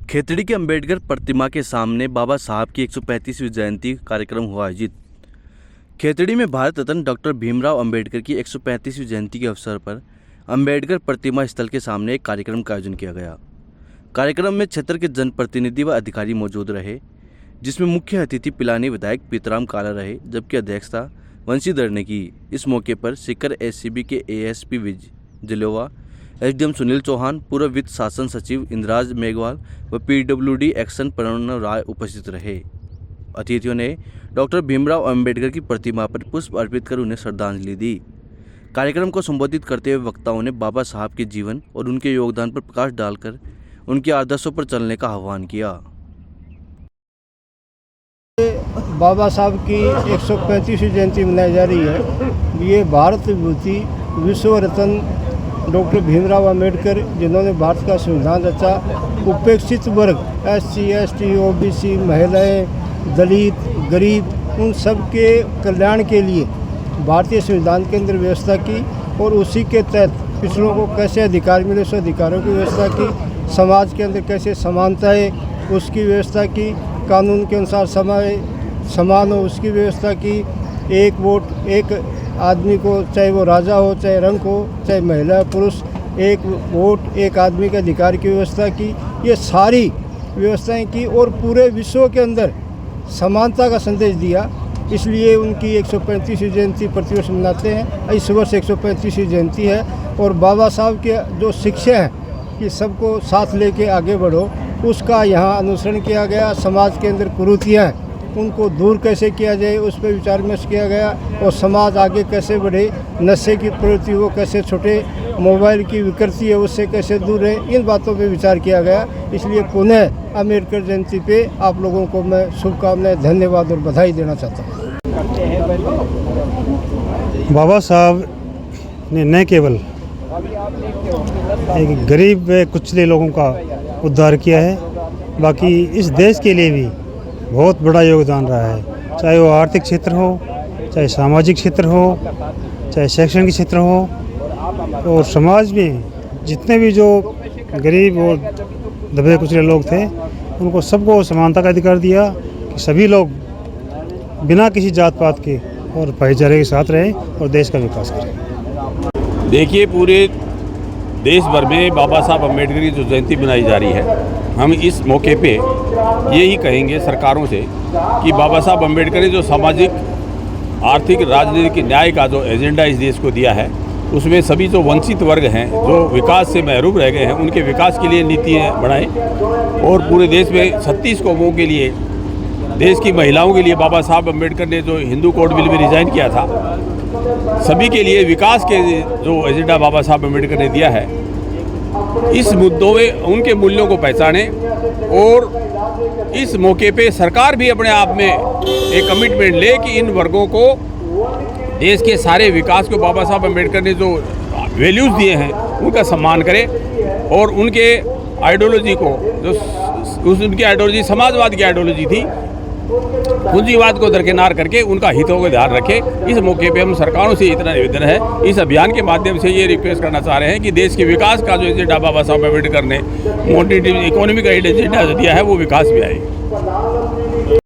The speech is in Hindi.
खेतड़ी के अंबेडकर प्रतिमा के सामने बाबा साहब की 135वीं जयंती कार्यक्रम हुआ आयोजित। खेतड़ी में भारत रत्न डॉक्टर भीमराव अंबेडकर की 135वीं जयंती के अवसर पर अंबेडकर प्रतिमा स्थल के सामने एक कार्यक्रम का आयोजन किया गया। कार्यक्रम में क्षेत्र के जनप्रतिनिधि व अधिकारी मौजूद रहे, जिसमें मुख्य अतिथि पिलानी विधायक पीतराम काला रहे, जबकि अध्यक्षता वंशीधर ने की। इस मौके पर सीकर एससीबी के एएसपी विजलोवा, एसडीएम सुनील चौहान, पूर्व वित्त शासन सचिव इंद्राज मेघवाल व पीडब्ल्यूडी एक्शन प्रणव राय उपस्थित रहे। अतिथियों ने डॉक्टर भीमराव अंबेडकर की प्रतिमा पर पुष्प अर्पित कर उन्हें श्रद्धांजलि दी। कार्यक्रम को संबोधित करते हुए वक्ताओं ने बाबा साहब के जीवन और उनके योगदान पर प्रकाश डालकर उनके आदर्शों पर चलने का आह्वान किया। बाबा साहब की 135वीं जयंती मनाई जा रही है। ये भारत विभूति विश्व रत्न डॉक्टर भीमराव अंबेडकर, जिन्होंने भारत का संविधान रचा, उपेक्षित वर्ग SC, ST, OBC, महिलाएं, दलित, गरीब, उन सब के कल्याण के लिए भारतीय संविधान के अंदर व्यवस्था की और उसी के तहत पिछड़ों को कैसे अधिकार मिले उस अधिकारों की व्यवस्था की, समाज के अंदर कैसे समानता है उसकी व्यवस्था की, कानून के अनुसार समान हो उसकी व्यवस्था की, एक वोट एक आदमी को, चाहे वो राजा हो, चाहे रंग हो, चाहे महिला पुरुष, एक वोट एक आदमी के अधिकार की व्यवस्था की। ये सारी व्यवस्थाएं की और पूरे विश्व के अंदर समानता का संदेश दिया। इसलिए उनकी 135वीं जयंती प्रतिवर्ष मनाते हैं। इस वर्ष 135वीं जयंती है और बाबा साहब के जो शिक्षा हैं कि सबको साथ लेके आगे बढ़ो, उसका यहाँ अनुसरण किया गया। समाज के अंदर कुरीतियाँ हैं उनको दूर कैसे किया जाए उस पर विचार विमर्श किया गया और समाज आगे कैसे बढ़े, नशे की प्रवृत्ति वो कैसे छूटे, मोबाइल की विकृति है उससे कैसे दूर रहे, इन बातों पे विचार किया गया। इसलिए पुनः अंबेडकर जयंती पे आप लोगों को मैं शुभकामनाएं, धन्यवाद और बधाई देना चाहता हूँ। बाबा साहब ने न केवल एक गरीब व कुचले लोगों का उद्धार किया है, बाकी इस देश के लिए भी बहुत बड़ा योगदान रहा है। चाहे वो आर्थिक क्षेत्र हो, चाहे सामाजिक क्षेत्र हो, चाहे शैक्षणिक क्षेत्र हो, और समाज में जितने भी जो गरीब और दबे कुचले लोग थे उनको सबको समानता का अधिकार दिया कि सभी लोग बिना किसी जात पात के और भाईचारे के साथ रहें और देश का विकास करें। देखिए, पूरे देश भर में बाबा साहब अम्बेडकर की जो जयंती मनाई जा रही है, हम इस मौके पे यही कहेंगे सरकारों से कि बाबा साहब अम्बेडकर ने जो सामाजिक, आर्थिक, राजनीतिक न्याय का जो एजेंडा इस देश को दिया है, उसमें सभी जो वंचित वर्ग हैं, जो विकास से महरूम रह गए हैं, उनके विकास के लिए नीतियाँ बढ़ाएं और पूरे देश में 36 कौमों के लिए, देश की महिलाओं के लिए बाबा साहब अम्बेडकर ने जो हिंदू कोड बिल में डिज़ाइन किया था, सभी के लिए विकास के जो एजेंडा बाबा साहब अम्बेडकर ने दिया है, इस मुद्दों में उनके मूल्यों को पहचाने और इस मौके पे सरकार भी अपने आप में एक कमिटमेंट ले कि इन वर्गों को, देश के सारे विकास को बाबा साहब अम्बेडकर ने जो वैल्यूज़ दिए हैं उनका सम्मान करे और उनके आइडियोलॉजी को, जो उनकी आइडियोलॉजी समाजवाद की आइडियोलॉजी थी, पूंजीवाद को दरकिनार करके उनका हितों को ध्यान रखे। इस मौके पे हम सरकारों से इतना निवेदन है, इस अभियान के माध्यम से ये रिक्वेस्ट करना चाह रहे हैं कि देश के विकास का जो एजेंडा बाबा साहब अम्बेडकर ने मॉनिटरी इकोनॉमी का एजेंडा दिया है, वो विकास भी आए।